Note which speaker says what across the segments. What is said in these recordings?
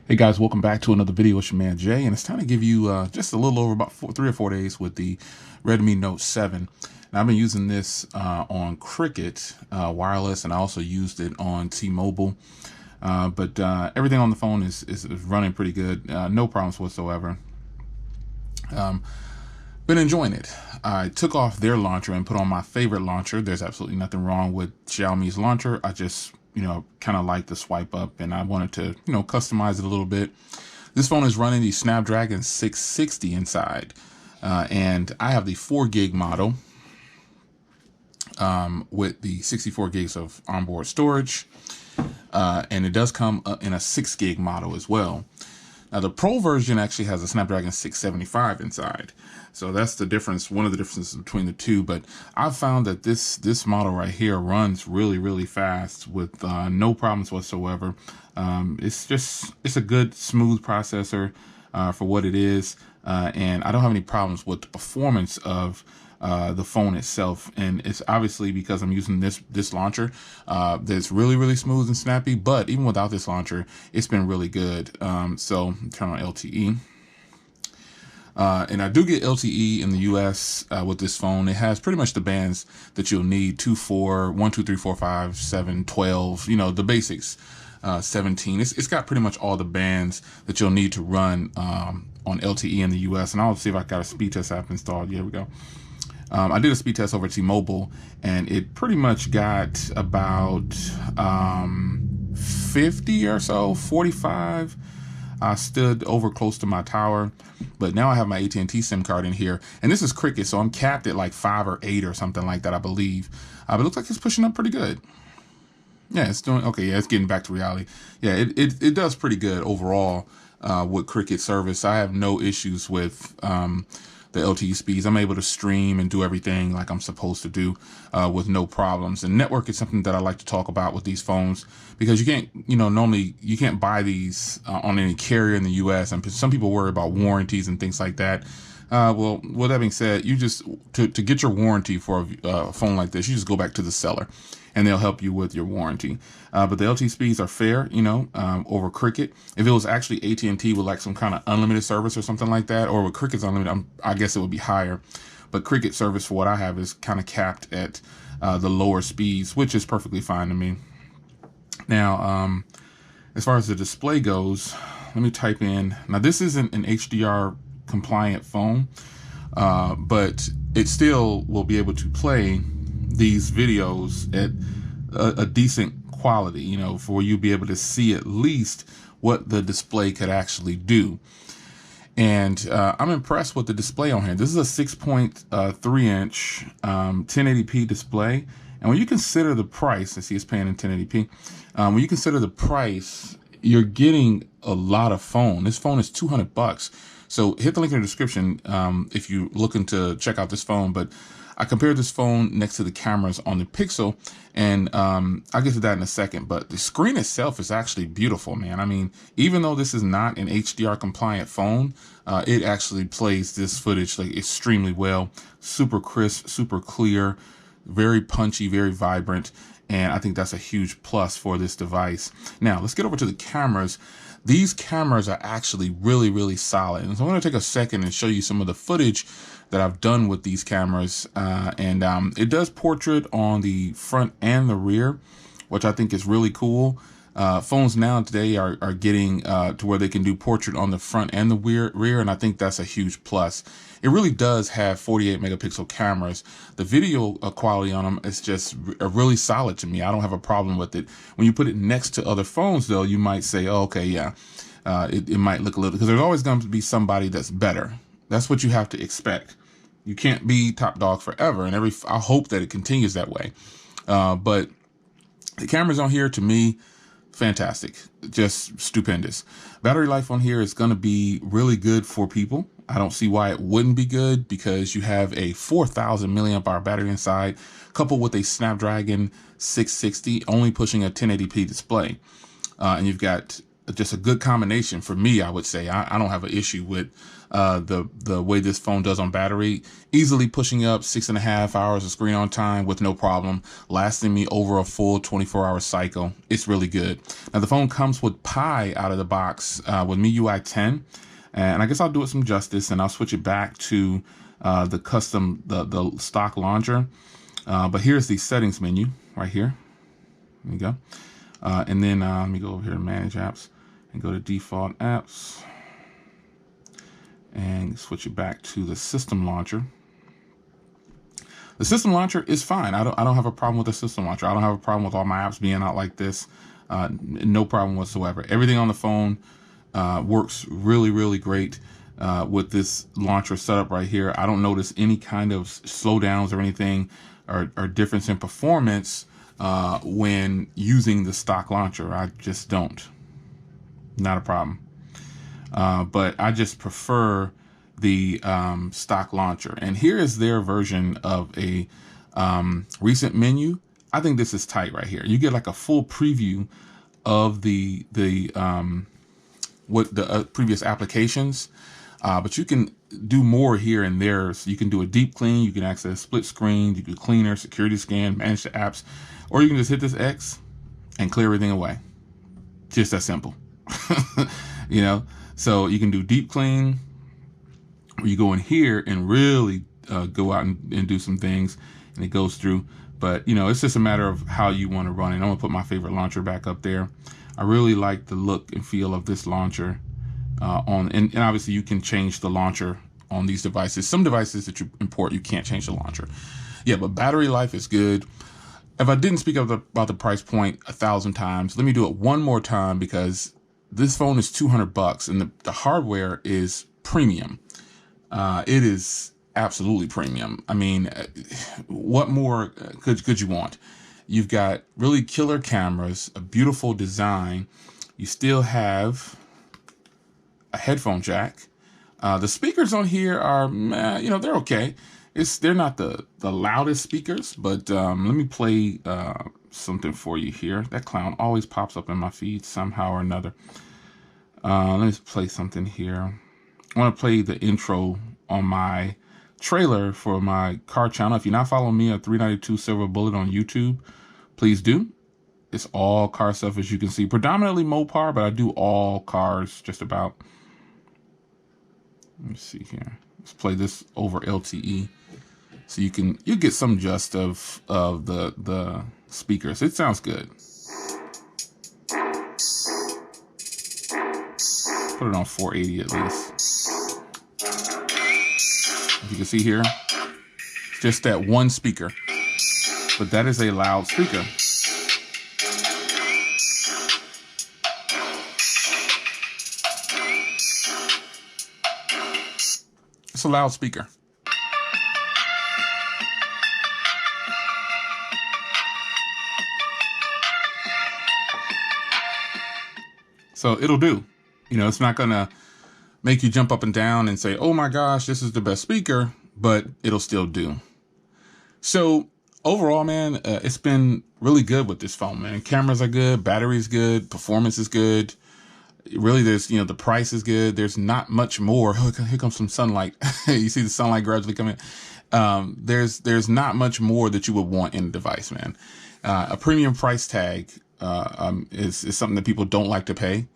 Speaker 1: Hey guys, welcome back to another video. It's your man Jay, and it's time to give you just a little over about 3 or 4 days with the Redmi Note 7. Now, I've been using this on Cricket wireless, and I also used it on T-Mobile. But everything on the phone is running pretty good. No problems whatsoever. Been enjoying it. I took off their launcher and put on my favorite launcher. There's absolutely nothing wrong with Xiaomi's launcher. I just kind of like the swipe up, and I wanted to, customize it a little bit. This phone is running the Snapdragon 660 inside, and I have the 4 gig model with the 64 gigs of onboard storage, and it does come in a 6 gig model as well. Now, the Pro version actually has a Snapdragon 675 inside. So that's the difference, one of the differences between the two. But I've found that this model right here runs really, really fast with no problems whatsoever. It's a good, smooth processor for what it is. And I don't have any problems with the performance of the phone itself, and it's obviously because I'm using this launcher that's really, really smooth and snappy. But even without this launcher, it's been really good. So turn on LTE, and I do get LTE in the US with this phone. It has pretty much the bands that you'll need: 2, 4, 1, 2, 3, 4, 5, 7, 12. The basics. 17. It's got pretty much all the bands that you'll need to run on LTE in the US. And I'll see if I got a speed test app installed. Here we go. I did a speed test over T-Mobile, and it pretty much got about 50 or so, 45. I stood over close to my tower, but now I have my AT&T SIM card in here, and this is Cricket, so I'm capped at like 5 or 8 or something like that, I believe. But it looks like it's pushing up pretty good. Yeah, it's doing okay. Yeah, it's getting back to reality. Yeah, it does pretty good overall with Cricket service. I have no issues with the LTE speeds. I'm able to stream and do everything like I'm supposed to do with no problems. And network is something that I like to talk about with these phones, because you can't, normally you can't buy these on any carrier in the US. And some people worry about warranties and things like that. Well, with that being said, you just, to get your warranty for a phone like this, you just go back to the seller and they'll help you with your warranty. But the LTE speeds are fair, over Cricket. If it was actually AT&T with like some kind of unlimited service or something like that, or with Cricket's unlimited, I guess it would be higher. But Cricket service, for what I have, is kind of capped at the lower speeds, which is perfectly fine to me. Now, as far as the display goes, let me type in. Now, this isn't an HDR compliant phone, but it still will be able to play these videos at a decent quality, for you to be able to see at least what the display could actually do. And I'm impressed with the display on here. This is a 6.3 inch 1080p display. And when you consider the price, I see it's paying in 1080p. When you consider the price, you're getting a lot of phone. This phone is $200. So hit the link in the description if you're looking to check out this phone. But I compared this phone next to the cameras on the Pixel, and I'll get to that in a second. But the screen itself is actually beautiful, man. I mean, even though this is not an HDR compliant phone, it actually plays this footage like extremely well. Super crisp, super clear, very punchy, very vibrant. And I think that's a huge plus for this device. Now, let's get over to the cameras. These cameras are actually really, really solid. And so I'm going to take a second and show you some of the footage that I've done with these cameras. And it does portrait on the front and the rear, which I think is really cool. Phones now today are getting to where they can do portrait on the front and the rear, and I think that's a huge plus. It really does have 48 megapixel cameras. The video quality on them is just really solid to me. I don't have a problem with it. When you put it next to other phones, though, you might say, oh, okay, yeah, it might look a little, because there's always going to be somebody that's better. That's what you have to expect. You can't be top dog forever, and I hope that it continues that way. But the cameras on here, to me, fantastic, just stupendous. Battery life on here is going to be really good for people. I don't see why it wouldn't be good, because you have a 4,000 milliamp hour battery inside, coupled with a Snapdragon 660, only pushing a 1080p display. And you've got just a good combination for me, I would say. I don't have an issue with the way this phone does on battery. Easily pushing up 6.5 hours of screen on time with no problem, lasting me over a full 24-hour cycle. It's really good. Now, the phone comes with Pi out of the box with MIUI 10, and I guess I'll do it some justice, and I'll switch it back to the custom, the stock launcher. But here's the settings menu right here. There you go. And then let me go over here to manage apps and go to default apps and switch it back to the system launcher. The system launcher is fine. I don't have a problem with the system launcher. I don't have a problem with all my apps being out like this. No problem whatsoever. Everything on the phone works really, really great with this launcher setup right here. I don't notice any kind of slowdowns or anything or difference in performance when using the stock launcher. I just don't. Not a problem. But I just prefer the stock launcher. And here is their version of a recent menu. I think this is tight right here. You get like a full preview of the previous applications, but you can do more here and there. So you can do a deep clean, you can access split screen, you can do cleaner, security scan, manage the apps, or you can just hit this X and clear everything away. Just that simple. You know, so you can do deep clean, or you go in here and really go out and do some things, and it goes through. But, you know, it's just a matter of how you want to run it. I'm going to put my favorite launcher back up there. I really like the look and feel of this launcher and obviously you can change the launcher on these devices. Some devices that you import, you can't change the launcher. Yeah, but battery life is good. If I didn't speak about the price point 1,000 times, let me do it one more time, because this phone is $200 and the hardware is premium. It is absolutely premium. I mean, what more could you want? You've got really killer cameras, a beautiful design. You still have a headphone jack. The speakers on here are, you know, they're okay. They're not the loudest speakers, but let me play something for you here. That clown always pops up in my feed somehow or another. Let me play something here. I want to play the intro on my trailer for my car channel. If you're not following me at 392 Silver Bullet on YouTube, please do. It's all car stuff, as you can see. Predominantly Mopar, but I do all cars just about. Let me see here. Let's play this over LTE, so you get some gist of the speakers. It sounds good. Put it on 480 at least. As you can see here, it's just that one speaker, but that is a loud speaker. It's a loud speaker. So it'll do. You know, it's not going to make you jump up and down and say, oh my gosh, this is the best speaker, but it'll still do. So overall, man, it's been really good with this phone, man. Cameras are good, battery's good, performance is good. Really, there's, you know, the price is good. There's not much more. Oh, here comes some sunlight. You see the sunlight gradually coming. There's not much more that you would want in a device, man. A premium price tag is something that people don't like to pay.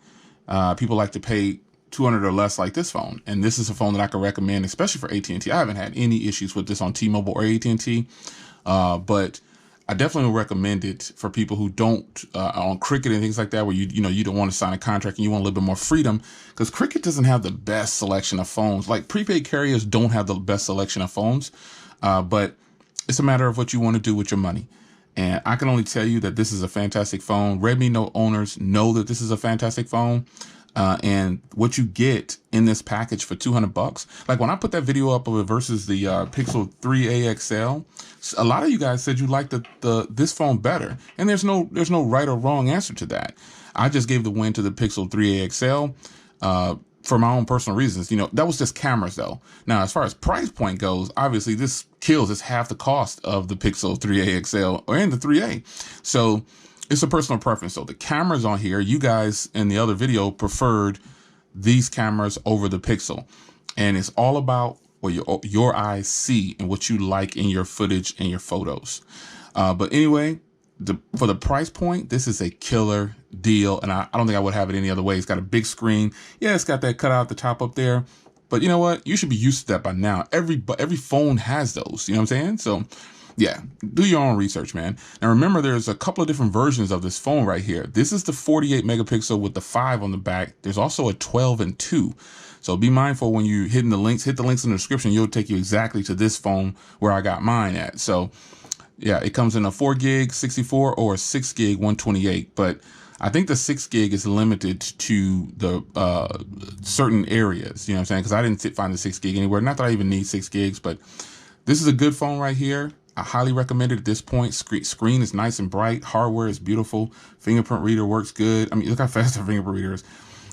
Speaker 1: People like to pay $200 or less like this phone. And this is a phone that I can recommend, especially for AT&T. I haven't had any issues with this on T-Mobile or AT&T, but I definitely would recommend it for people who don't, on Cricket and things like that, where you don't want to sign a contract and you want a little bit more freedom, because Cricket doesn't have the best selection of phones. Like, prepaid carriers don't have the best selection of phones, but it's a matter of what you want to do with your money. And I can only tell you that this is a fantastic phone. Redmi owners know that this is a fantastic phone. And what you get in this package for $200, like when I put that video up of it versus the Pixel 3a XL, a lot of you guys said you liked this phone better, and there's no right or wrong answer to that. I just gave the win to the Pixel 3a XL for my own personal reasons. You know, that was just cameras though. Now, as far as price point goes, obviously this kills. It's half the cost of the Pixel 3a XL and the 3a. So it's a personal preference. So the cameras on here, you guys in the other video preferred these cameras over the Pixel, and it's all about what your eyes see and what you like in your footage and your photos. But anyway, for the price point, this is a killer deal, and I don't think I would have it any other way. It's got a big screen. Yeah, it's got that cutout at the top up there, but you know what? You should be used to that by now. Every phone has those. You know what I'm saying? So yeah, do your own research, man. Now remember, there's a couple of different versions of this phone right here. This is the 48 megapixel with the 5 on the back. There's also a 12 and 2. So be mindful when you're hitting the links. Hit the links in the description. You'll take you exactly to this phone where I got mine at. So yeah, it comes in a 4 gig 64 or a 6 gig 128. But I think the 6 gig is limited to the certain areas. You know what I'm saying? Because I didn't find the 6 gig anywhere. Not that I even need 6 gigs, but this is a good phone right here. I highly recommend it at this point. Screen is nice and bright. Hardware is beautiful. Fingerprint reader works good. I mean, look how fast the fingerprint reader is.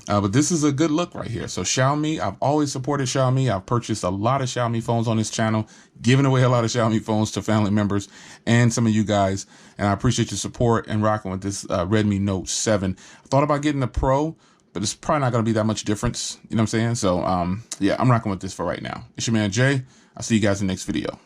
Speaker 1: But this is a good look right here. So Xiaomi, I've always supported Xiaomi. I've purchased a lot of Xiaomi phones on this channel, giving away a lot of Xiaomi phones to family members and some of you guys. And I appreciate your support and rocking with this Redmi Note 7. I thought about getting the Pro, but it's probably not going to be that much difference. You know what I'm saying? So yeah, I'm rocking with this for right now. It's your man Jay. I'll see you guys in the next video.